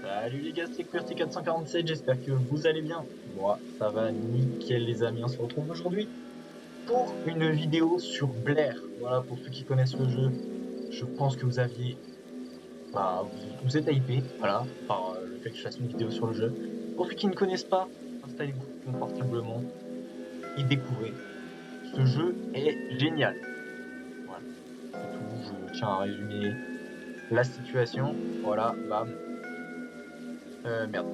Salut les gars, c'est QWERTY447, j'espère que vous allez bien. Moi, ça va nickel les amis, on se retrouve aujourd'hui pour une vidéo sur Blair. Voilà, pour ceux qui connaissent le jeu, je pense que vous êtes hypés, voilà, par le fait que je fasse une vidéo sur le jeu. Pour ceux qui ne connaissent pas, installez-vous confortablement et découvrez. Ce jeu est génial. Voilà, c'est tout, je tiens à résumer la situation. Voilà, bam. Merde.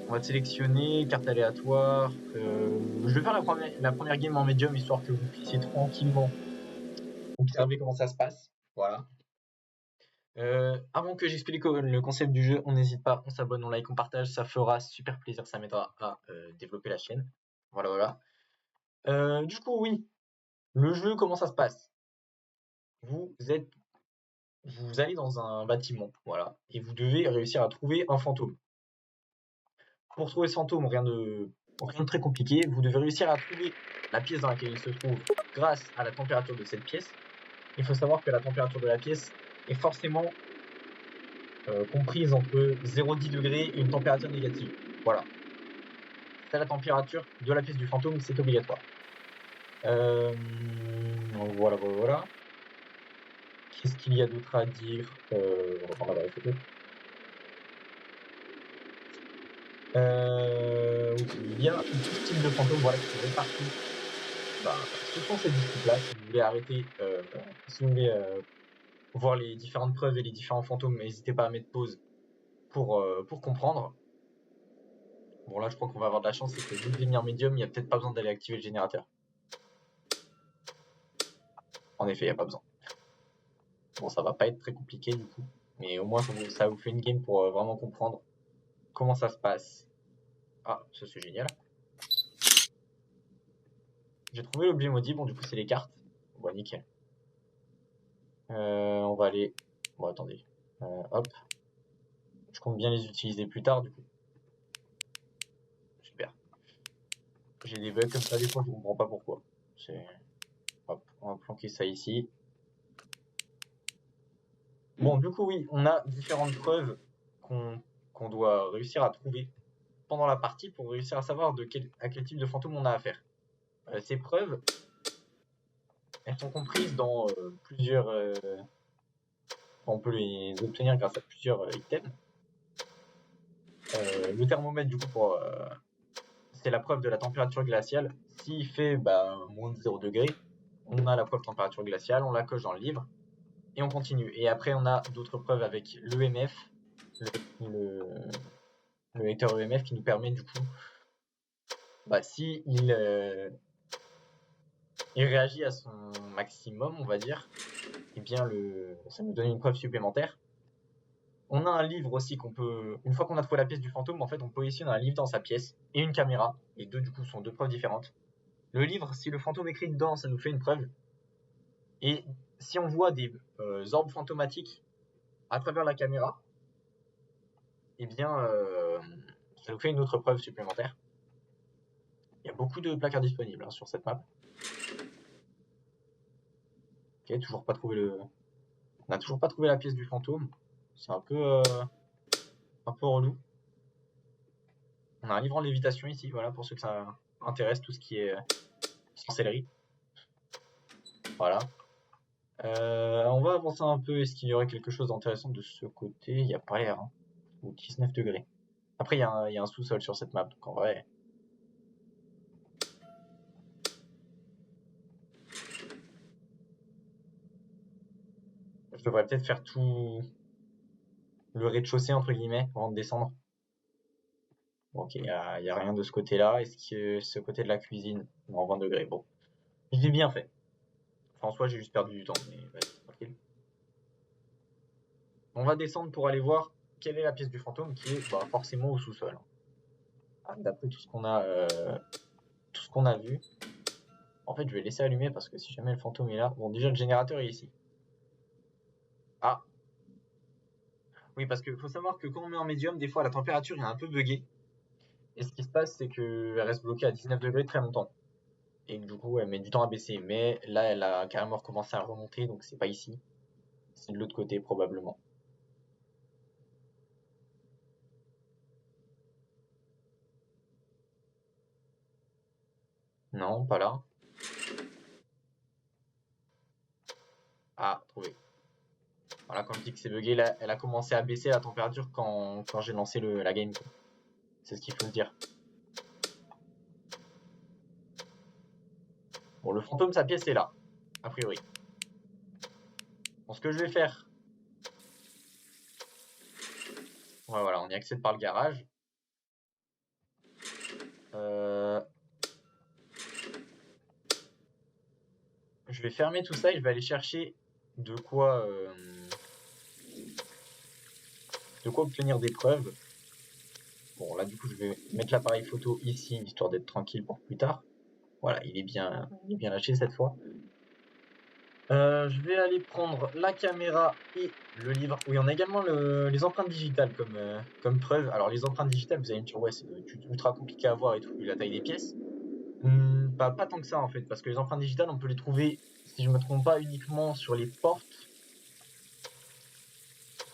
On va sélectionner carte aléatoire. Je vais faire la première game en médium histoire que vous puissiez tranquillement observer comment ça se passe. Voilà. Avant que j'explique le concept du jeu, on n'hésite pas, on s'abonne, on like, on partage, ça fera super plaisir, ça m'aidera à développer la chaîne. Voilà, voilà. Du coup, oui, le jeu, comment ça se passe? Vous allez dans un bâtiment, voilà, et vous devez réussir à trouver un fantôme. Pour trouver ce fantôme, rien de très compliqué. Vous devez réussir à trouver la pièce dans laquelle il se trouve grâce à la température de cette pièce. Il faut savoir que la température de la pièce est forcément comprise entre 0,10 degrés et une température négative. Voilà. C'est la température de la pièce du fantôme, c'est obligatoire. Voilà. Qu'est-ce qu'il y a d'autre à dire? On va prendre la photo. Il y a tout type de fantômes, voilà, qui sont répartis. Ce sont ces 10 types-là. Si vous voulez si vous voulez voir les différentes preuves et les différents fantômes, n'hésitez pas à mettre pause pour comprendre. Bon, là, je crois qu'on va avoir de la chance, c'est que vu que j'ai mis en médium, il n'y a peut-être pas besoin d'aller activer le générateur. En effet, il n'y a pas besoin. Bon, ça va pas être très compliqué du coup, mais au moins ça vous fait une game pour vraiment comprendre comment ça se passe. Ah, ça c'est génial. J'ai trouvé l'objet maudit, bon du coup c'est les cartes. Bon, nickel. On va aller... Bon, attendez. Hop. Je compte bien les utiliser plus tard du coup. Super. J'ai des bugs comme ça des fois, je comprends pas pourquoi. Hop, on va planquer ça ici. Bon, du coup oui, on a différentes preuves qu'on doit réussir à trouver pendant la partie pour réussir à savoir à quel type de fantôme on a affaire. Ces preuves, elles sont comprises dans plusieurs... on peut les obtenir grâce à plusieurs items. Le thermomètre, du coup, c'est la preuve de la température glaciale. S'il fait moins de 0 degré, on a la preuve de température glaciale, on la coche dans le livre, et on continue. Et après, on a d'autres preuves avec l'EMF, le lecteur EMF qui nous permet, du coup, si il réagit à son maximum, on va dire, et bien ça nous donne une preuve supplémentaire. On a un livre aussi une fois qu'on a trouvé la pièce du fantôme, en fait, on positionne un livre dans sa pièce et une caméra. Les deux, du coup, sont deux preuves différentes. Le livre, si le fantôme écrit dedans, ça nous fait une preuve. Et si on voit des orbes fantomatiques à travers la caméra, eh bien, ça nous fait une autre preuve supplémentaire. Il y a beaucoup de placards disponibles sur cette map. Ok, toujours pas trouvé on n'a toujours pas trouvé la pièce du fantôme. C'est un peu relou. On a un livre en lévitation ici, voilà, pour ceux que ça intéresse, tout ce qui est sorcellerie. Voilà. On va avancer un peu. Est-ce qu'il y aurait quelque chose d'intéressant de ce côté? Il n'y a pas l'air. Ou 19 degrés. Après, il y a un sous-sol sur cette map, donc en vrai. Je devrais peut-être faire tout le rez-de-chaussée, entre guillemets, avant de descendre. Bon, ok, il y a rien de ce côté-là. Est-ce que ce côté de la cuisine? Non, 20 degrés. Bon. Je l'ai bien fait. Enfin, en soi, j'ai juste perdu du temps, mais vas-y, tranquille. On va descendre pour aller voir quelle est la pièce du fantôme qui est forcément au sous-sol. D'après tout ce qu'on a vu. En fait, je vais laisser allumer parce que si jamais le fantôme est là... Bon, déjà, le générateur est ici. Ah. Oui, parce qu'il faut savoir que quand on met en médium, des fois, la température est un peu buggée. Et ce qui se passe, c'est qu'elle reste bloquée à 19 degrés très longtemps. Et du coup, elle met du temps à baisser. Mais là, elle a carrément recommencé à remonter, donc c'est pas ici. C'est de l'autre côté, probablement. Non, pas là. Ah, trouvé. Voilà, quand je dis que c'est bugué, là, elle a commencé à baisser la température quand j'ai lancé la game. C'est ce qu'il faut se dire. Bon, le fantôme, sa pièce est là, a priori. Bon, ce que je vais faire... Ouais, voilà, on y accède par le garage. Je vais fermer tout ça et je vais aller chercher de quoi obtenir des preuves. Bon, là, du coup, je vais mettre l'appareil photo ici, histoire d'être tranquille pour plus tard. Voilà, il est bien lâché cette fois. Je vais aller prendre la caméra et le livre. Oui, on a également les empreintes digitales comme preuve. Alors, les empreintes digitales, vous allez me dire, ouais, c'est ultra compliqué à voir et tout, vu la taille des pièces. Pas tant que ça, en fait, parce que les empreintes digitales, on peut les trouver, si je me trompe pas, uniquement sur les portes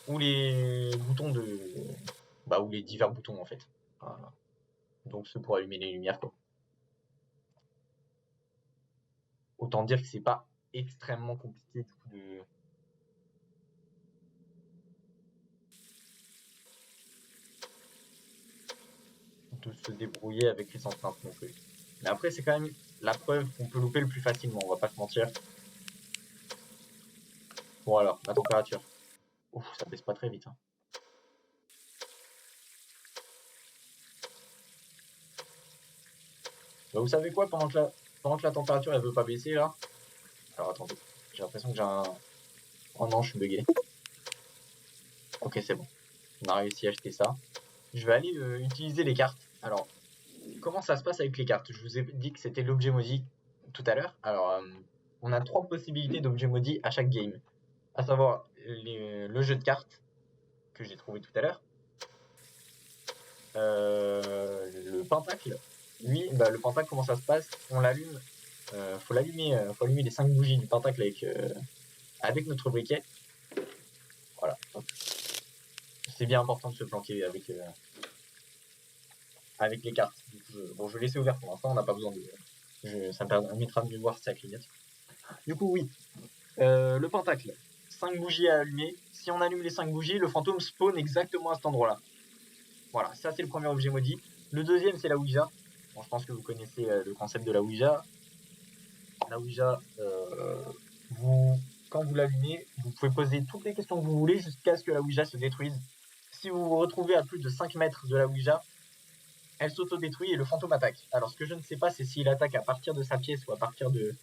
ou les boutons ou les divers boutons, en fait. Voilà. Donc, c'est pour allumer les lumières, quoi. Autant dire que c'est pas extrêmement compliqué, du coup, de se débrouiller avec les empreintes non plus. Mais après, c'est quand même la preuve qu'on peut louper le plus facilement, on va pas se mentir. Bon alors, la température. Ouf, ça baisse pas très vite. Hein. Bah, vous savez quoi, pendant que la température elle veut pas baisser là. Alors attendez, j'ai l'impression que j'ai un... Oh non, je suis bugué. Ok, c'est bon. On a réussi à acheter ça. Je vais aller utiliser les cartes. Alors, comment ça se passe avec les cartes? Je vous ai dit que c'était l'objet maudit tout à l'heure. Alors, on a 3 possibilités d'objets maudits à chaque game. À savoir le jeu de cartes que j'ai trouvé tout à l'heure. Le pentacle, lui, le pentacle, comment ça se passe? On l'allume, faut allumer les 5 bougies du pentacle avec notre briquet. Voilà. C'est bien important de se planquer avec les cartes. Bon, je vais laisser ouvert pour l'instant, on n'a pas besoin ça me permettra de mieux voir si ça clignote. Du coup, oui. Le pentacle, 5 bougies à allumer. Si on allume les 5 bougies, le fantôme spawn exactement à cet endroit-là. Voilà, ça c'est le premier objet maudit. Le deuxième, c'est la Ouija. Bon, je pense que vous connaissez le concept de la Ouija. La Ouija, quand vous l'allumez, vous pouvez poser toutes les questions que vous voulez jusqu'à ce que la Ouija se détruise. Si vous vous retrouvez à plus de 5 mètres de la Ouija, elle s'auto-détruit et le fantôme attaque. Alors ce que je ne sais pas, c'est s'il attaque à partir de sa pièce ou à partir de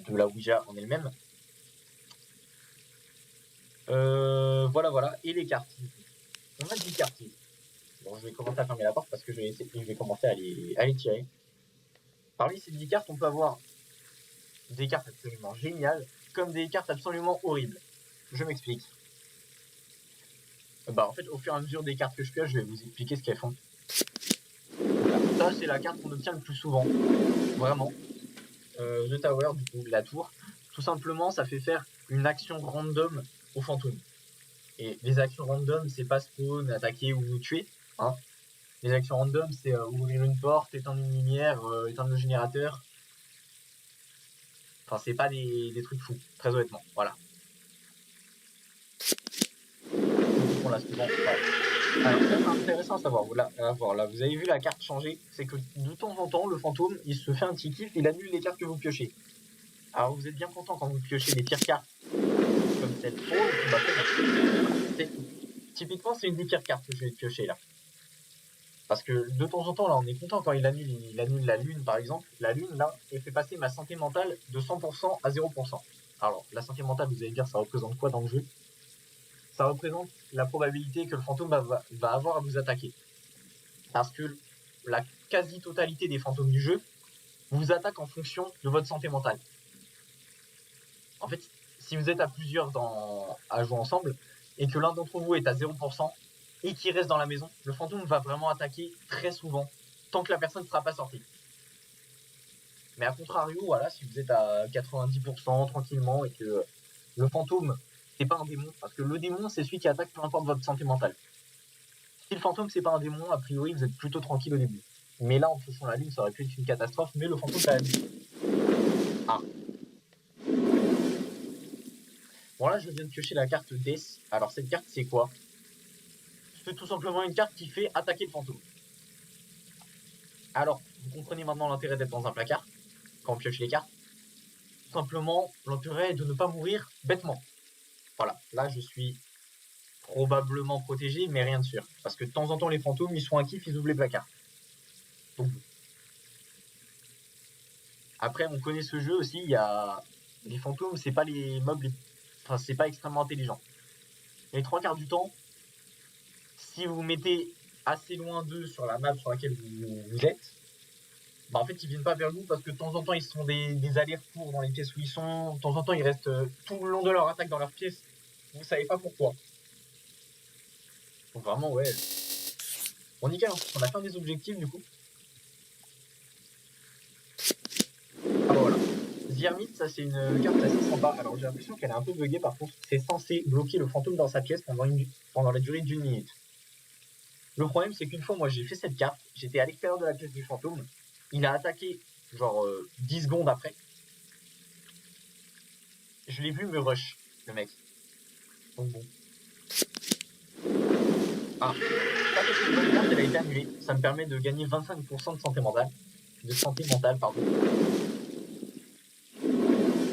la Ouija en elle-même. Voilà. Et les cartes. On a 10 cartes. Bon, je vais commencer à fermer la porte parce que je vais commencer à les tirer. Parmi ces 10 cartes, on peut avoir des cartes absolument géniales, comme des cartes absolument horribles. Je m'explique. En fait, au fur et à mesure des cartes que je pioche, je vais vous expliquer ce qu'elles font. Ça, c'est la carte qu'on obtient le plus souvent. Vraiment. The Tower, du coup, la tour. Tout simplement, ça fait faire une action random au fantôme. Et les actions random, c'est pas spawn, attaquer ou nous tuer. Hein. Les actions random, c'est ouvrir une porte, éteindre une lumière, éteindre le générateur. Enfin, c'est pas des trucs fous, très honnêtement. Voilà. Pour la suivante. Voilà. Alors, ça, c'est intéressant à savoir. Là, vous avez vu la carte changer. C'est que de temps en temps, le fantôme, il se fait un petit kiff, il annule les cartes que vous piochez. Alors, vous êtes bien content quand vous piochez des pires cartes, comme celle. Oh, typiquement, c'est une des pires cartes que je vais piocher là. Parce que de temps en temps, là, on est content quand il annule la lune, par exemple. La lune, là, elle fait passer ma santé mentale de 100% à 0%. Alors, la santé mentale, vous allez dire, ça représente quoi dans le jeu? Ça représente la probabilité que le fantôme va avoir à vous attaquer. Parce que la quasi-totalité des fantômes du jeu vous attaquent en fonction de votre santé mentale. En fait, si vous êtes à plusieurs à jouer ensemble, et que l'un d'entre vous est à 0%, et qu'il reste dans la maison, le fantôme va vraiment attaquer très souvent, tant que la personne ne sera pas sortie. Mais à contrario, voilà, si vous êtes à 90% tranquillement, et que le fantôme, c'est pas un démon, parce que le démon, c'est celui qui attaque peu importe votre santé mentale. Si le fantôme, c'est pas un démon, a priori, vous êtes plutôt tranquille au début. Mais là, en piochant la lune, ça aurait pu être une catastrophe, mais le fantôme l'a annulé. Ah. Bon, là, je viens de piocher la carte Death. Alors, cette carte, c'est quoi? C'est tout simplement une carte qui fait attaquer le fantôme. Alors, vous comprenez maintenant l'intérêt d'être dans un placard, quand on pioche les cartes. Tout simplement, l'intérêt est de ne pas mourir bêtement. Voilà, là, je suis probablement protégé, mais rien de sûr. Parce que de temps en temps, les fantômes, ils sont actifs, ils ouvrent les placards. Donc, après, on connaît ce jeu aussi, il y a... Les fantômes, c'est pas les mobs, enfin, c'est pas extrêmement intelligent. Les trois quarts du temps, si vous vous mettez assez loin d'eux sur la map sur laquelle vous êtes, bah en fait, ils viennent pas vers vous parce que de temps en temps, ils se font des allers-retours dans les pièces où ils sont. De temps en temps, ils restent tout le long de leur attaque dans leur pièce. Vous savez pas pourquoi. Donc vraiment, ouais. Bon, nickel, hein. On a fait un des objectifs, du coup. Ah bah voilà. Ziermit, ça c'est une carte assez sympa. Alors j'ai l'impression qu'elle est un peu buggée par contre. C'est censé bloquer le fantôme dans sa pièce pendant la durée d'1 minute. Le problème c'est qu'une fois moi j'ai fait cette carte, j'étais à l'extérieur de la pièce du fantôme, il a attaqué genre 10 secondes après. Je l'ai vu me rush, le mec. Donc bon. Ah, ça c'est une bonne carte, elle a été annulée. Ça me permet de gagner 25% de santé mentale. De santé mentale, pardon.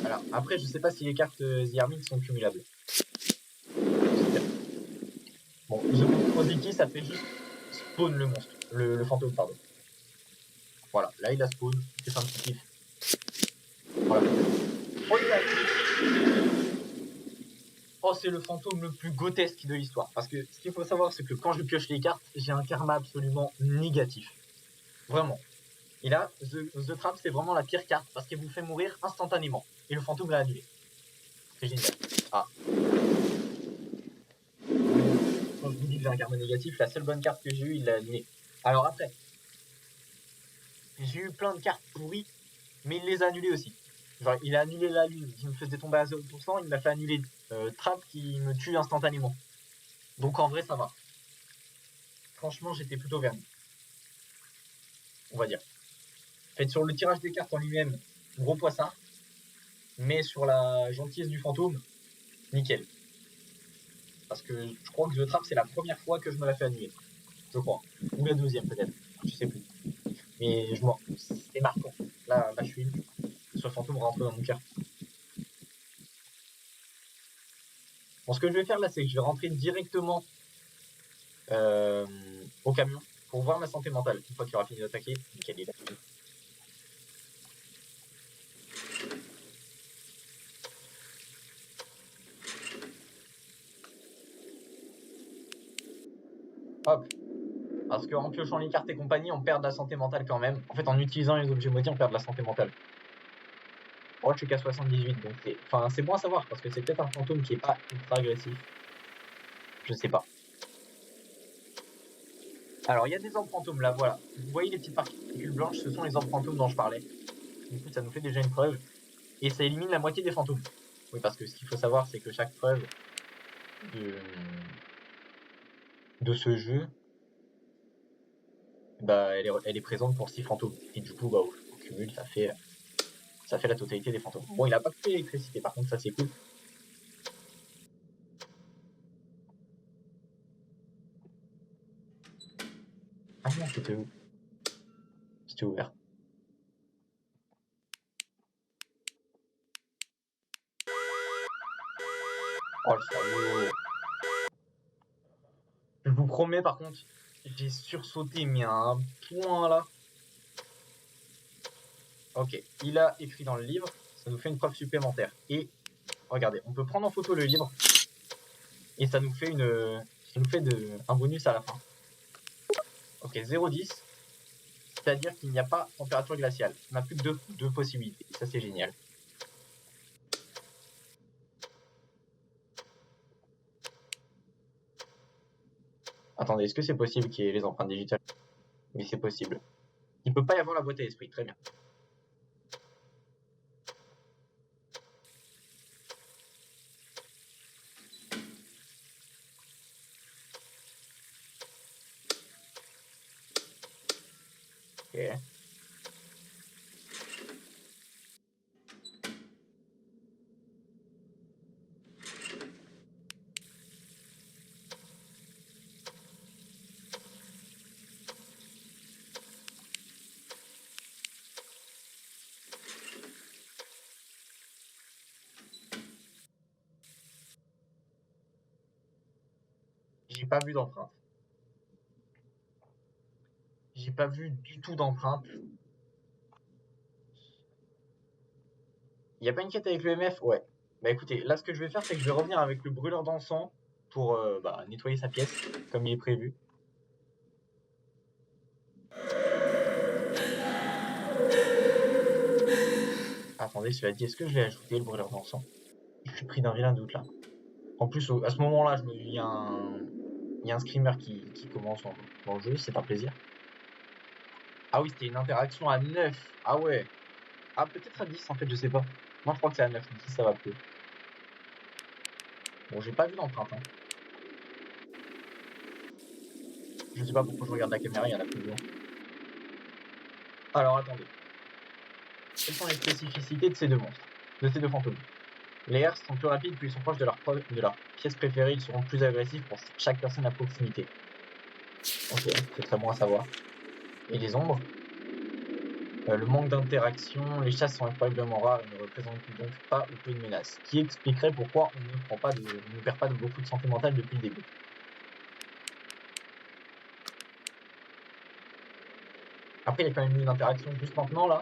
Alors, après je sais pas si les cartes Ziermit sont cumulables. Bon, The Monstrosity, ça fait juste spawn le monstre, le fantôme, pardon. Voilà, là il a spawn, c'est fait un petit kiff. Voilà. Oh, il a Oh, c'est le fantôme le plus grotesque de l'histoire. Parce que ce qu'il faut savoir, c'est que quand je pioche les cartes, j'ai un karma absolument négatif. Vraiment. Et là, The Trap, c'est vraiment la pire carte parce qu'elle vous fait mourir instantanément. Et le fantôme l'a annulé. C'est génial. Ah. Quand je vous dis que j'ai un karma négatif, la seule bonne carte que j'ai eue, il l'a annulé. Alors après, j'ai eu plein de cartes pourries, mais il les a annulées aussi. Genre, il a annulé la lune qui me faisait tomber à 0%, il m'a fait annuler Trap qui me tue instantanément. Donc en vrai, ça va. Franchement, j'étais plutôt verni. On va dire. En fait, sur le tirage des cartes en lui-même, gros poissard. Mais sur la gentillesse du fantôme, nickel. Parce que je crois que The Trap, c'est la première fois que je me la fais annuler. Je crois. Ou la deuxième, peut-être. Je sais plus. Mais je m'en. C'est marquant. Là, je suis ému. Ce fantôme rentre dans mon cœur. Bon, ce que je vais faire là, c'est que je vais rentrer directement au camion pour voir ma santé mentale. Une fois qu'il aura fini d'attaquer, nickel, il a fini. Hop. Parce qu'en piochant les cartes et compagnie, on perd de la santé mentale quand même. En fait, en utilisant les objets maudits, on perd de la santé mentale. Oh, je suis qu'à 78, donc c'est. Enfin, c'est bon à savoir, parce que c'est peut-être un fantôme qui est pas ultra agressif. Je sais pas. Alors, il y a des orbes fantômes là, voilà. Vous voyez les petites particules blanches, ce sont les orbes fantômes dont je parlais. Du coup, ça nous fait déjà une preuve. Et ça élimine la moitié des fantômes. Oui, parce que ce qu'il faut savoir, c'est que chaque preuve de ce jeu, bah, elle est présente pour 6 fantômes. Et du coup, bah, au cumul, ça fait la totalité des fantômes. Bon, il a pas coupé l'électricité, par contre, ça c'est cool. Ah non, c'était où? C'était ouvert. Oh, le salaud. Je vous promets, par contre, j'ai sursauté, mais à un point là. Ok, il a écrit dans le livre, ça nous fait une preuve supplémentaire. Et regardez, on peut prendre en photo le livre et ça nous fait un bonus à la fin. Ok, 0,10, c'est-à-dire qu'il n'y a pas température glaciale. On n'a plus que deux possibilités. Ça, c'est génial. Attendez, est-ce que c'est possible qu'il y ait les empreintes digitales? Oui, c'est possible. Il peut pas y avoir la boîte à esprit, très bien. Ok. J'ai pas vu d'empreinte. J'ai pas vu du tout d'empreinte. Il y a pas une quête avec le MF? Ouais. Bah écoutez, là ce que je vais faire, c'est que je vais revenir avec le brûleur d'encens pour nettoyer sa pièce, comme il est prévu. Attendez, cela dit, est-ce que je l'ai ajouté le brûleur d'encens? Je suis pris d'un vilain doute là. En plus, à ce moment-là, il y a un screamer qui commence dans le jeu, c'est un plaisir. Ah oui, c'était une interaction à 9. Ah ouais. Ah, peut-être à 10 en fait, je sais pas. Moi je crois que c'est à 9, 10 ça va plus. Bon, j'ai pas vu d'empreinte. Hein. Je sais pas pourquoi je regarde la caméra, il y en a plus loin. Alors attendez. Quelles sont les spécificités de ces deux monstres, de ces deux fantômes? Les herses sont plus rapides puis ils sont proches de leur pièce préférée, ils seront plus agressifs pour chaque personne à proximité. Ok, c'est très bon à savoir. Et les ombres? Le manque d'interaction, les chasses sont incroyablement rares et ne représentent donc pas ou peu de menaces. Ce qui expliquerait pourquoi on ne perd pas de beaucoup de santé mentale depuis le début. Après, il y a quand même eu une interaction juste maintenant là.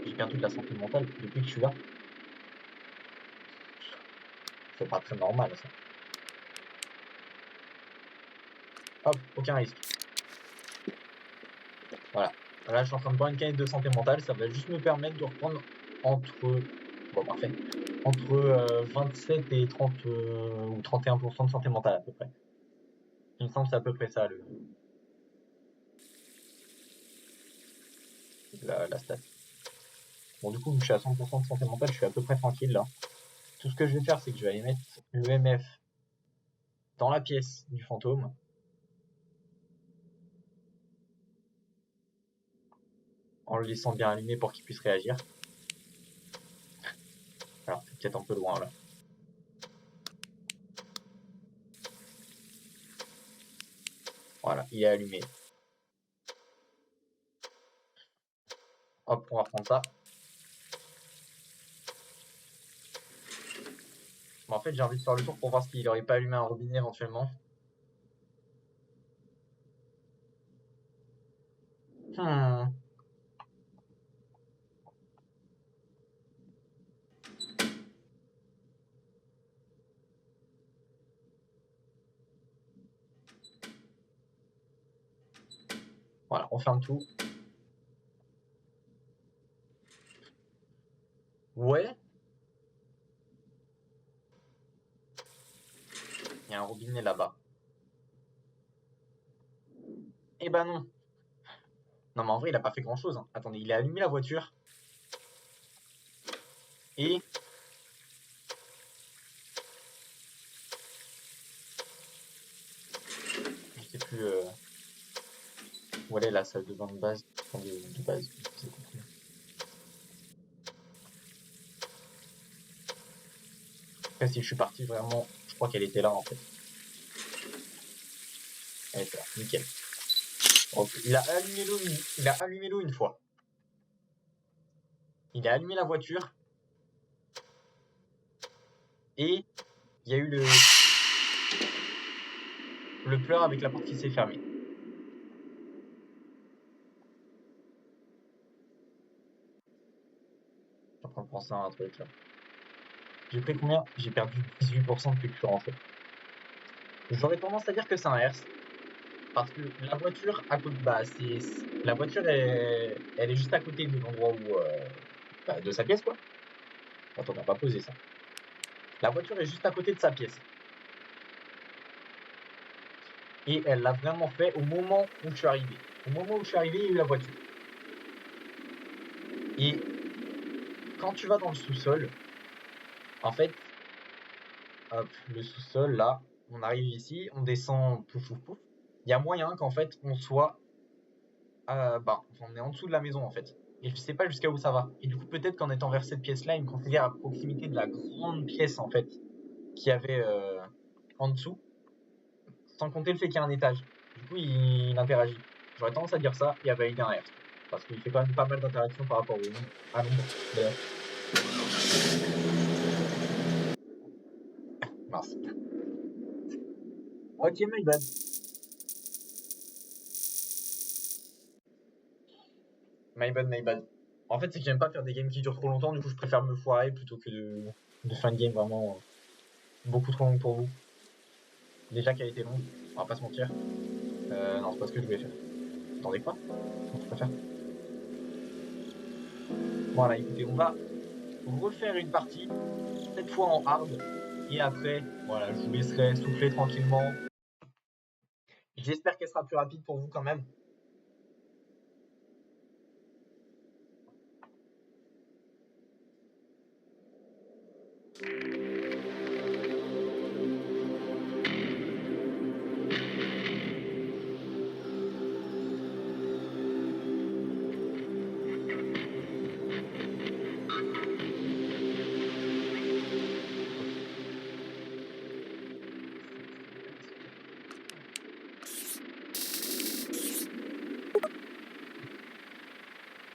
J'ai perdu de la santé mentale depuis que je suis là. C'est pas très normal ça. Hop, aucun risque. Voilà. Là, je suis en train de boire une canette de santé mentale. Ça va juste me permettre de reprendre entre. Bon, parfait. Entre 27 et 30 ou 31% de santé mentale à peu près. Il me semble que c'est à peu près ça la stat. Bon, du coup, vu que je suis à 100% de santé mentale, je suis à peu près tranquille là. Tout ce que je vais faire, c'est que je vais aller mettre le MF dans la pièce du fantôme. En le laissant bien allumé pour qu'il puisse réagir. Alors, c'est peut-être un peu loin là. Voilà, il est allumé. Hop, on va reprendre ça. Bon, en fait, j'ai envie de faire le tour pour voir s'il n'aurait pas allumé un robinet éventuellement. Hmm. Voilà, on ferme tout. Ouais. Il y a un robinet là-bas. Eh ben non. Non, mais en vrai, il a pas fait grand-chose. Hein. Attendez, il a allumé la voiture. Et... Je sais plus où elle est la salle de bain de base. Enfin, de base. Vous compris. Après, si je suis parti vraiment, je crois qu'elle était là en fait. Elle était là, nickel. Donc, il a allumé l'eau une fois. Il a allumé la voiture. Et il y a eu le pleur avec la porte qui s'est fermée. Je suis en train de penser à un truc là. J'ai pris combien? J'ai perdu 18% depuis que je suis rentré. J'aurais tendance à dire que c'est un herse. Parce que la voiture à côté, la voiture elle est juste à côté de l'endroit où de sa pièce quoi. Attends, on n'a pas posé ça. La voiture est juste à côté de sa pièce. Et elle l'a vraiment fait au moment où je suis arrivé. Au moment où je suis arrivé, il y a eu la voiture. Et quand tu vas dans le sous-sol, en fait, hop, le sous-sol là, on arrive ici, on descend pouf pouf pouf. Il y a moyen qu'en fait on soit bah, on est en dessous de la maison en fait. Et je sais pas jusqu'à où ça va. Et du coup, peut-être qu'en étant vers cette pièce-là, il me considère à proximité de la grande pièce en fait qu'il y avait en dessous, sans compter le fait qu'il y a un étage. Du coup, il interagit. J'aurais tendance à dire ça et à valider un R. Parce qu'il fait quand même pas mal d'interactions par rapport à l'ombre. D'ailleurs, mince. Ok, my bad. My bad, my bad. En fait, c'est que j'aime pas faire des games qui durent trop longtemps, du coup, je préfère me foirer plutôt que de faire une game vraiment beaucoup trop longue pour vous. Déjà qu'elle était longue, on va pas se mentir. Non, c'est pas ce que je voulais faire. Attendez quoi? Non, je préfère. Voilà, écoutez, on va refaire une partie, cette fois en hard, et après, voilà, je vous laisserai souffler tranquillement. J'espère qu'elle sera plus rapide pour vous quand même.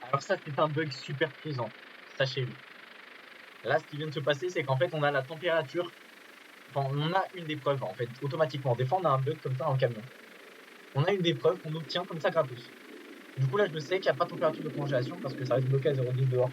Alors ça, c'est un bug super plaisant, sachez-le. Là, ce qui vient de se passer, c'est qu'en fait, on a la température. Enfin, on a une des preuves, en fait, automatiquement. Des fois, on a un bug comme ça dans le camion. On a une des preuves qu'on obtient comme ça gratos. Du coup, là, je sais qu'il n'y a pas de température de congélation parce que ça reste bloqué à 0,2 dehors.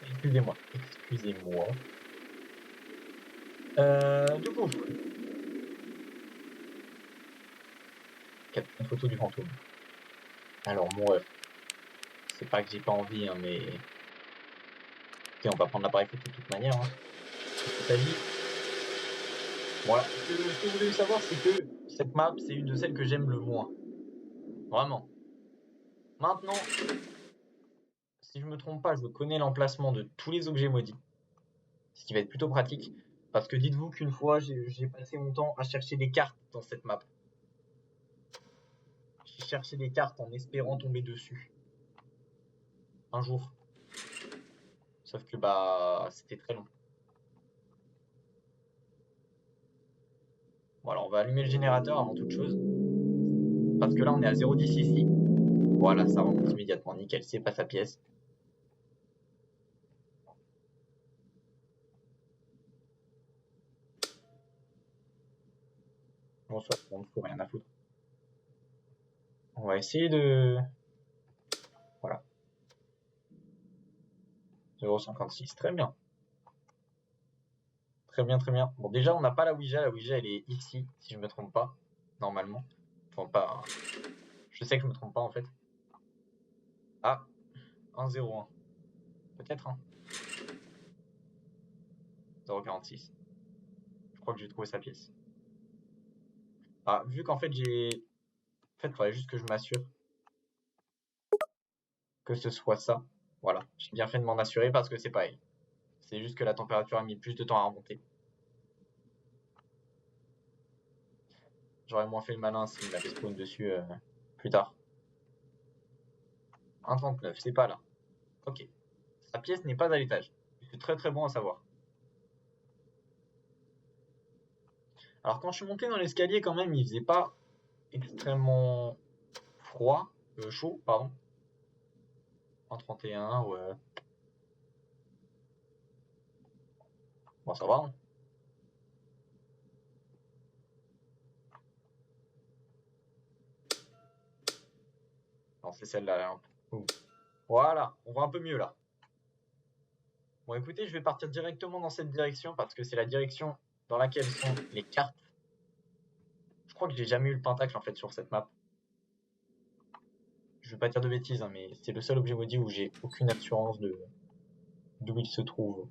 Excusez-moi, excusez-moi. Du coup, capture une photo du fantôme. Alors, mon ref, c'est pas que j'ai pas envie, hein, mais. Ok, on va prendre l'appareil photo de toute manière. Hein. Il s'agit. Voilà. Ce que vous devez savoir, c'est que cette map, c'est une de celles que j'aime le moins. Vraiment. Maintenant, si je me trompe pas, je connais l'emplacement de tous les objets maudits. Ce qui va être plutôt pratique. Parce que dites-vous qu'une fois, j'ai passé mon temps à chercher des cartes dans cette map. J'ai cherché des cartes en espérant tomber dessus. Un jour. Sauf que bah c'était très long. Bon alors on va allumer le générateur avant toute chose. Parce que là on est à 0,10 ici. Voilà, ça remonte immédiatement, nickel, c'est pas sa pièce. Bon soit, on faut rien à foutre. On va essayer de. Voilà. 0,56, très bien. Très bien, très bien. Bon déjà on n'a pas la Ouija elle est ici, si je me trompe pas, normalement. Enfin pas. Je sais que je me trompe pas en fait. Ah, 1,01. Peut-être, hein. 0,46. Je crois que j'ai trouvé sa pièce. Ah, vu qu'en fait j'ai. En fait, il faudrait juste que je m'assure que ce soit ça. Voilà, j'ai bien fait de m'en assurer parce que c'est pas elle. C'est juste que la température a mis plus de temps à remonter. J'aurais moins fait le malin s'il m'avait spawn dessus plus tard. 1,39, c'est pas là. Ok. Sa pièce n'est pas à l'étage. C'est très très bon à savoir. Alors quand je suis monté dans l'escalier quand même, il faisait pas extrêmement froid, chaud, pardon. 1,31, ouais. Bon, ça va, hein. Non, c'est celle-là, la lampe. Voilà, on voit un peu mieux là. Bon, écoutez, je vais partir directement dans cette direction parce que c'est la direction dans laquelle sont les cartes. Je crois que j'ai jamais eu le pentacle en fait sur cette map. Je veux pas dire de bêtises, hein, mais c'est le seul objet maudit où j'ai aucune assurance d'où il se trouve.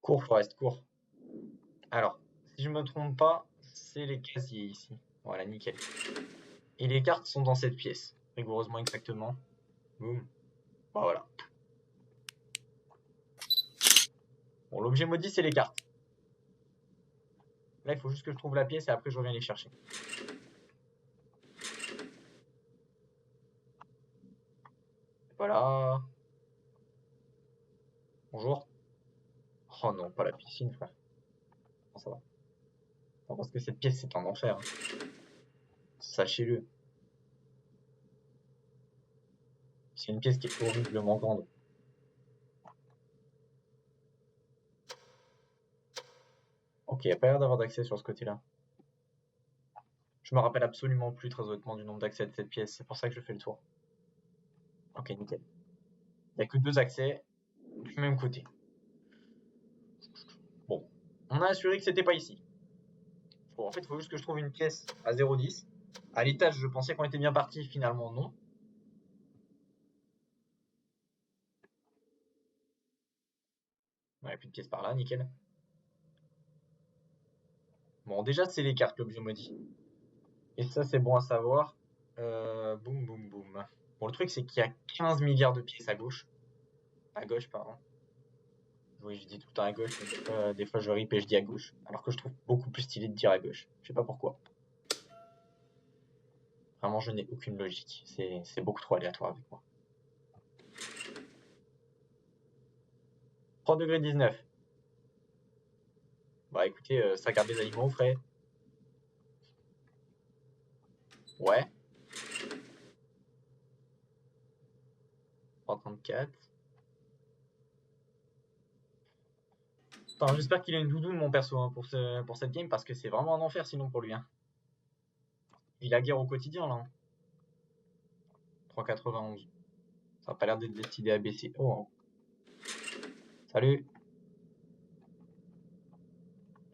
Cours, Forest, cours. Alors, si je me trompe pas, c'est les casiers ici. Voilà, nickel. Et les cartes sont dans cette pièce. Rigoureusement exactement. Boum. Bah, voilà. Bon, l'objet maudit, c'est les cartes. Là, il faut juste que je trouve la pièce et après, je reviens les chercher. Voilà. Bonjour. Oh non, pas la piscine, frère. Non, ça va. Non, parce que cette pièce, c'est un enfer, hein. Sachez-le. C'est une pièce qui est horriblement grande. Ok, il n'y a pas l'air d'avoir d'accès sur ce côté-là. Je me rappelle absolument plus, très honnêtement, du nombre d'accès de cette pièce. C'est pour ça que je fais le tour. Ok, nickel. Il n'y a que 2 accès du même côté. Bon. On a assuré que c'était pas ici. Bon, en fait, il faut juste que je trouve une pièce à 0,10. À l'étage, je pensais qu'on était bien parti. Finalement, non. Il n'y a plus de pièce par là, nickel. Bon, déjà, c'est les cartes, l'objet maudit. Et ça, c'est bon à savoir. Boum, boum, boum. Bon, le truc, c'est qu'il y a 15 milliards de pièces à gauche. À gauche, pardon. Oui, je dis tout le temps à gauche, mais des fois je rip et je dis à gauche. Alors que je trouve beaucoup plus stylé de dire à gauche. Je sais pas pourquoi. Vraiment, je n'ai aucune logique. C'est beaucoup trop aléatoire avec moi. 3 degrés 19. Bah écoutez, ça garde des aliments au frais. Ouais. 3,34. Attends, j'espère qu'il a une doudoune, mon perso, hein, pour cette game, parce que c'est vraiment un enfer sinon pour lui. Hein. Il a guerre au quotidien, là. Hein. 3,91. Ça a pas l'air d'être décidé à baisser. Oh. Salut.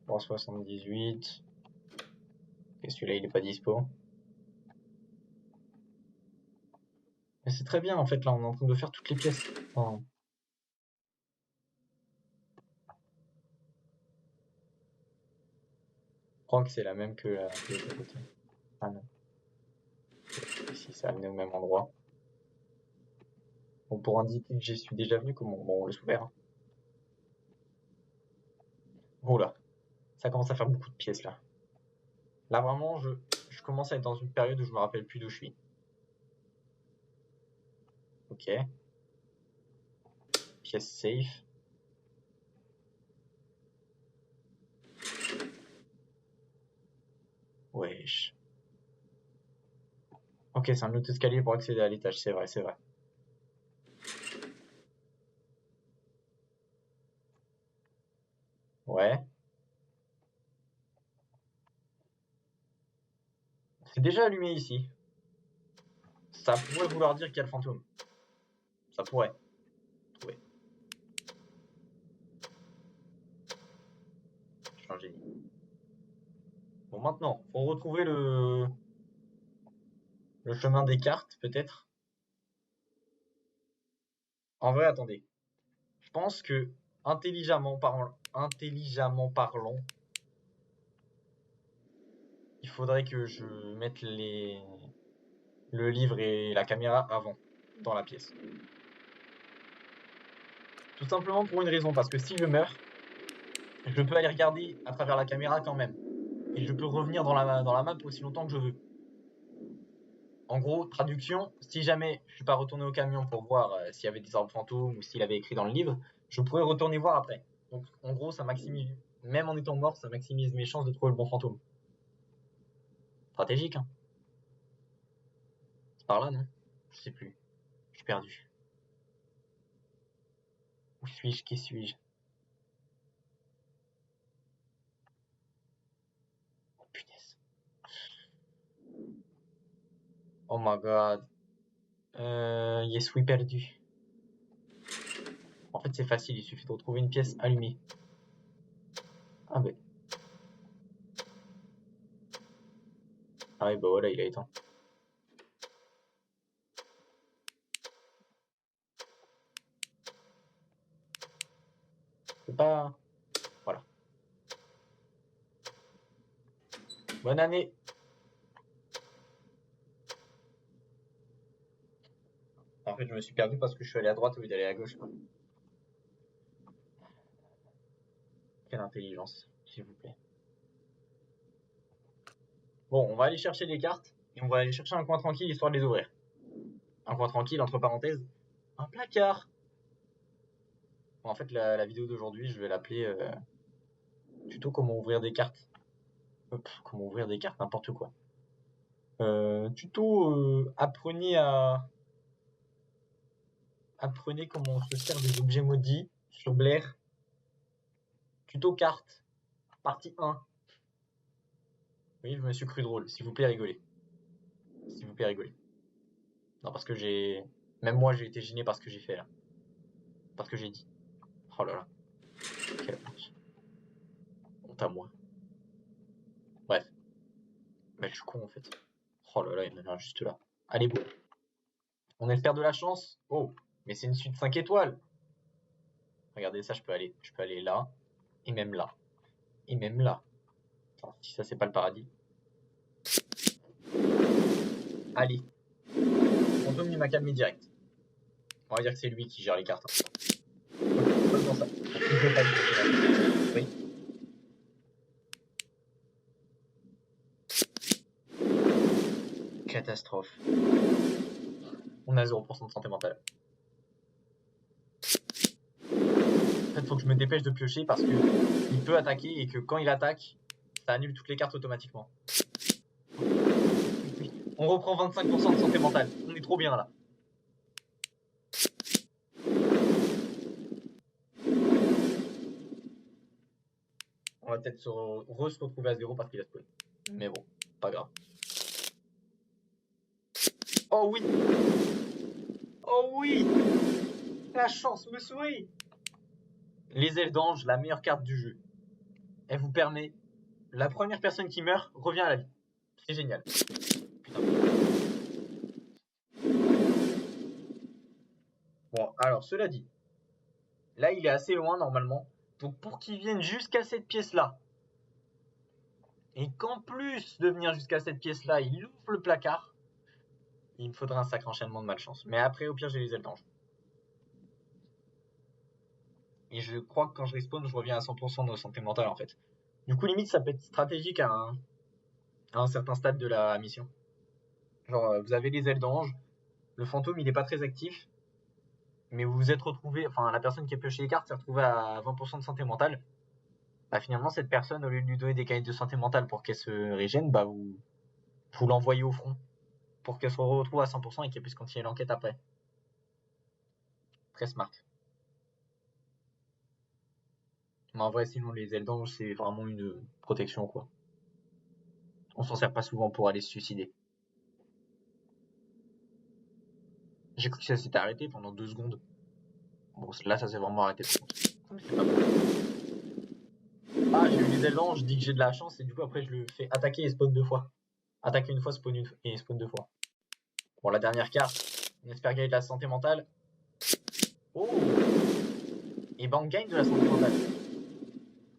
3,78. Et celui-là, il est pas dispo. Mais c'est très bien, en fait, là, on est en train de faire toutes les pièces. Oh. Je crois que c'est la même que la de côté. Ah non. Ici, ça a amené au même endroit. Bon, pour indiquer que j'y suis déjà venu, comment bon, on le ouvert. Hein. Oh là, ça commence à faire beaucoup de pièces là. Là vraiment, je commence à être dans une période où je me rappelle plus d'où je suis. Ok. Pièce safe. Wesh. Ok, c'est un autre escalier pour accéder à l'étage, c'est vrai, c'est vrai. Ouais. C'est déjà allumé ici. Ça pourrait vouloir dire qu'il y a le fantôme. Ça pourrait. Trouver. Je suis un génie. Bon, maintenant, faut retrouver le chemin des cartes, peut-être. En vrai, attendez. Je pense que intelligemment parlant, il faudrait que je mette le livre et la caméra avant, dans la pièce. Tout simplement pour une raison, parce que si je meurs, je peux aller regarder à travers la caméra quand même. Et je peux revenir dans la map aussi longtemps que je veux. En gros, traduction, si jamais je suis pas retourné au camion pour voir s'il y avait des arbres fantômes ou s'il avait écrit dans le livre, je pourrais retourner voir après. Donc en gros, ça maximise, même en étant mort, ça maximise mes chances de trouver le bon fantôme. Stratégique, hein. C'est par là, non? Je sais plus. Je suis perdu. Où suis-je? Qui suis-je? Oh punaise. Oh my god. Yes, perdu. En fait, c'est facile, il suffit de retrouver une pièce allumée. Ah bah. Ah oui, bah voilà, il a éteint. C'est pas... Voilà. Bonne année. En fait, je me suis perdu parce que je suis allé à droite au lieu d'aller à gauche. Quelle intelligence, s'il vous plaît. Bon, on va aller chercher les cartes et on va aller chercher un coin tranquille histoire de les ouvrir. Un coin tranquille, entre parenthèses, un placard. Bon, en fait, la vidéo d'aujourd'hui, je vais l'appeler tuto comment ouvrir des cartes. Comment ouvrir des cartes, n'importe quoi. Tuto apprenez comment se faire des objets maudits sur Blair. Tuto cartes, partie 1. Oui, je me suis cru drôle. S'il vous plaît, rigolez. S'il vous plaît, rigolez. Non, parce que même moi, j'ai été gêné par ce que j'ai fait là. Parce que j'ai dit. Oh là là. Quelle honte. Honte à moi. Bref. Mais je suis con en fait. Oh là là, il y en a un juste là. Allez, bon. On est le père de la chance. Oh, mais c'est une suite 5 étoiles. Regardez ça, je peux aller là. Et même là. Et même là. Enfin, si ça, c'est pas le paradis. Allez. Fantôme, il m'a calmé direct. On va dire que c'est lui qui gère les cartes. Faisons ça. Oui. Catastrophe. On a 0% de santé mentale. En fait, faut que je me dépêche de piocher parce que il peut attaquer et que quand il attaque, ça annule toutes les cartes automatiquement. On reprend 25% de santé mentale. On est trop bien là. On va peut-être se retrouver à 0 parce qu'il a spawn. Mais bon, pas grave. Oh oui! Oh oui! La chance me sourit! Les ailes d'ange, la meilleure carte du jeu. Elle vous permet... La première personne qui meurt revient à la vie. C'est génial. Putain. Bon, alors, cela dit, là, il est assez loin, normalement. Donc, pour qu'il vienne jusqu'à cette pièce-là, et qu'en plus de venir jusqu'à cette pièce-là, il ouvre le placard, il me faudra un sacré enchaînement de malchance. Mais après, au pire, j'ai les ailes d'ange. Et je crois que quand je respawn, je reviens à 100% de santé mentale, en fait. Du coup, limite, ça peut être stratégique à un certain stade de la mission. Genre, vous avez les ailes d'ange, le fantôme, il est pas très actif, mais vous vous êtes retrouvé, enfin, la personne qui a pioché les cartes s'est retrouvée à 20% de santé mentale. Bah, finalement, cette personne, au lieu de lui donner des canettes de santé mentale pour qu'elle se régène, bah, vous l'envoyez au front pour qu'elle se retrouve à 100% et qu'elle puisse continuer l'enquête après. Très smart. Mais en vrai, sinon, les ailes d'ange, c'est vraiment une protection, quoi. On s'en sert pas souvent pour aller se suicider. J'ai cru que ça s'était arrêté pendant 2 secondes. Bon, là, ça s'est vraiment arrêté. Ah, j'ai eu les ailes d'ange, je dis que j'ai de la chance et du coup, après, je le fais attaquer et spawn 2 fois. Attaquer une fois, spawn et spawn 2 fois. Bon, la dernière carte, on espère gagner de la santé mentale. Oh! Et ben, on gagne de la santé mentale.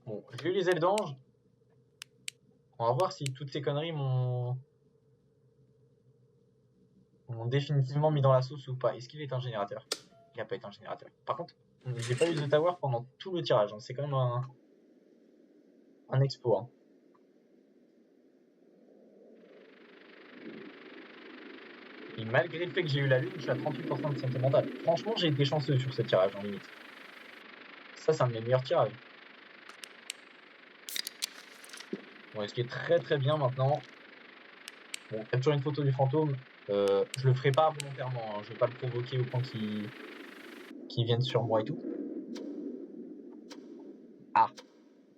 Bon, j'ai eu les ailes d'ange. On va voir si toutes ces conneries m'ont définitivement mis dans la sauce ou pas. Est-ce qu'il est un générateur? Il n'a pas été un générateur. Par contre, j'ai pas eu The Tower pendant tout le tirage. Hein. C'est quand même un exploit. Hein. Et malgré le fait que j'ai eu la lune, je suis à 38% de santé mentale. Franchement, j'ai été chanceux sur ce tirage en limite. Ça, c'est un de mes meilleurs tirages. Bon, ce qui est très très bien maintenant. Bon, capturer une photo du fantôme, je le ferai pas volontairement. Hein. Je vais pas le provoquer au point qu'il vienne sur moi et tout. Ah.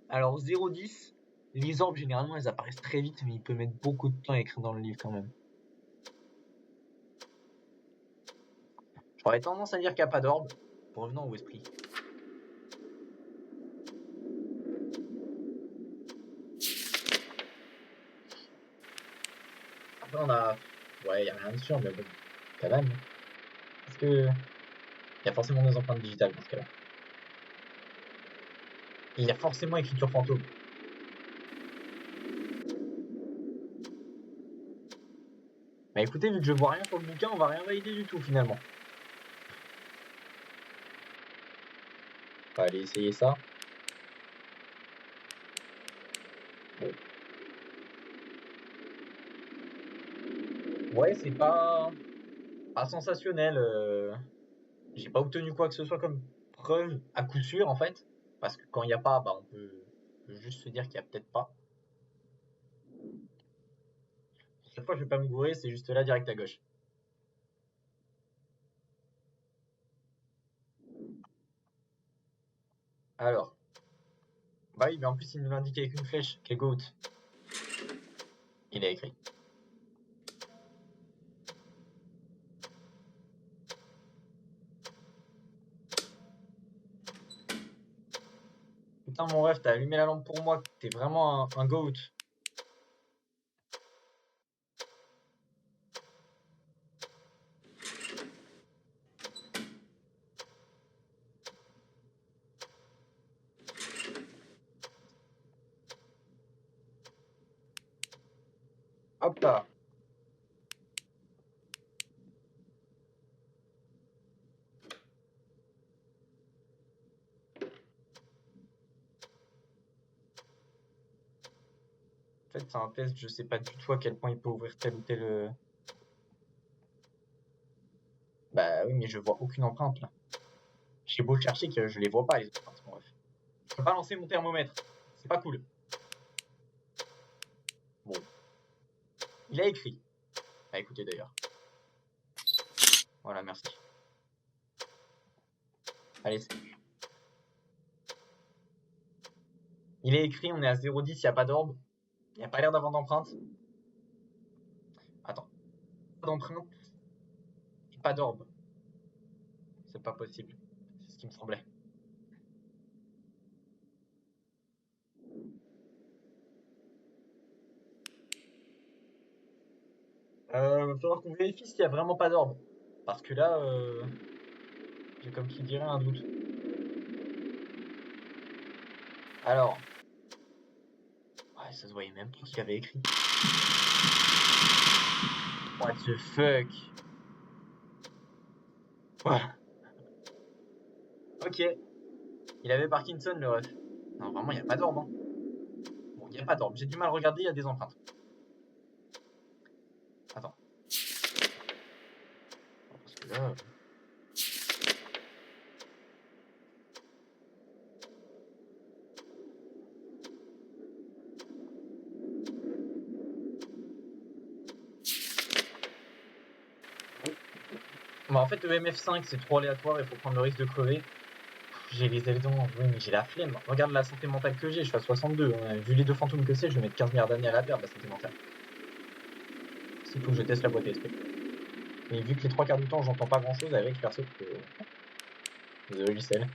Alors 0,10, les orbes généralement elles apparaissent très vite, mais il peut mettre beaucoup de temps à écrire dans le livre quand même. J'aurais tendance à dire qu'il n'y a pas d'orbe. Revenons au esprit. Après, on a... Ouais, il n'y a rien de sûr, mais bon, quand même. Est-ce que... Il y a forcément des empreintes digitales dans ce cas-là. Et il y a forcément écriture fantôme. Bah écoutez, vu que je vois rien sur le bouquin, on va rien valider du tout finalement. On va aller essayer ça. Bon. Ouais, c'est pas sensationnel. J'ai pas obtenu quoi que ce soit comme preuve à coup sûr en fait. Parce que quand il n'y a pas, bah on peut juste se dire qu'il y a peut-être pas. Cette fois, je vais pas me gourer, c'est juste là, direct à gauche. Alors. Bah oui, mais en plus, il nous l'indique avec une flèche. Quel goat. Il a écrit. Putain, mon ref, t'as allumé la lampe pour moi. T'es vraiment un goat. Hop là. En fait, c'est un test, je sais pas du tout à quel point il peut ouvrir tel ou tel. Bah oui, mais je vois aucune empreinte là. J'ai beau chercher que je les vois pas les empreintes, mon ref. Je peux pas lancer mon thermomètre. C'est pas cool. Bon. Il a écrit. Ah, écoutez d'ailleurs. Voilà, merci. Allez, c'est... Il est écrit, on est à 0,10, il n'y a pas d'orbe. Il n'y a pas l'air d'avoir d'empreinte. Attends. Pas d'empreinte et pas d'orbe. C'est pas possible. C'est ce qui me semblait. Va falloir qu'on vérifie s'il n'y a vraiment pas d'orbe. Parce que là, j'ai comme qui dirait un doute. Alors. Ouais, ça se voyait même pas ce qu'il y avait écrit. What the fuck? Voilà. Ok. Il avait Parkinson, le ref. Non, vraiment, il n'y a pas d'orbe. Hein. Bon, il n'y a pas d'orbe. J'ai du mal à regarder, il y a des empreintes. Attends. Parce que là... Bah, en fait, le MF5, c'est trop aléatoire, il faut prendre le risque de crever. J'ai les ailes dents, oui, mais j'ai la flemme. Regarde la santé mentale que j'ai, je suis à 62. Vu les deux fantômes que c'est, je vais mettre 15 milliards d'années à la perdre, la santé mentale. S'il faut que je teste la boîte SP. Mais vu que les trois quarts du temps, j'entends pas grand chose avec, perso, désolé, Lucelle.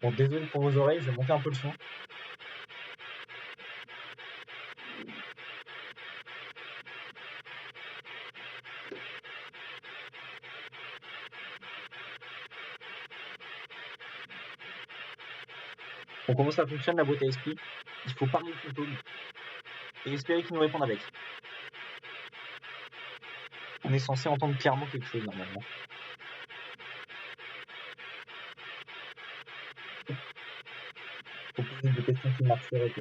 Bon, désolé pour vos oreilles, je vais monter un peu le son. Donc, comment ça fonctionne la boîte à esprit? Il faut parler au fantôme et espérer qu'il nous réponde avec. On est censé entendre clairement quelque chose normalement. Faut poser des questions qui marcheraient.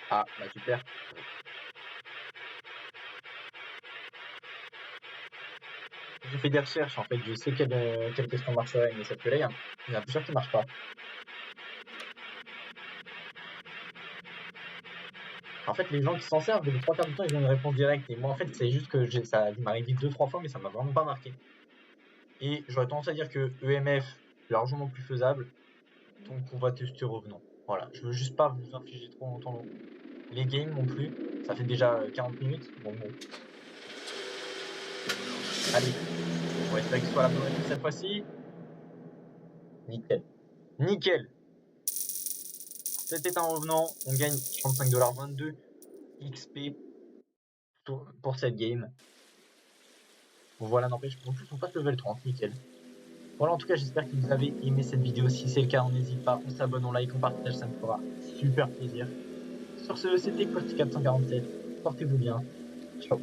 Ah, bah super. J'ai fait des recherches en fait, je sais quelle question marcherait, mais sauf que là, il y en a plusieurs qui marchent pas. En fait, les gens qui s'en servent, les trois quarts du temps, ils ont une réponse directe. Et moi, en fait, c'est juste que ça m'est arrivé 2-3 fois, mais ça m'a vraiment pas marqué. Et j'aurais tendance à dire que EMF, largement plus faisable. Donc, on va tester revenant. Voilà, je veux juste pas vous infliger trop longtemps les games non plus. Ça fait déjà 40 minutes. Bon, bon. Allez, on va espérer que ce soit la bonne réponse cette fois-ci. Nickel. Nickel. C'était un revenant. On gagne 35,22 XP pour cette game. Voilà, n'empêche. En plus, on passe level 30. Nickel. Voilà, en tout cas, j'espère que vous avez aimé cette vidéo. Si c'est le cas, on n'hésite pas. On s'abonne, on like, on partage. Ça me fera super plaisir. Sur ce, c'était Quasti447. Portez-vous bien. Ciao.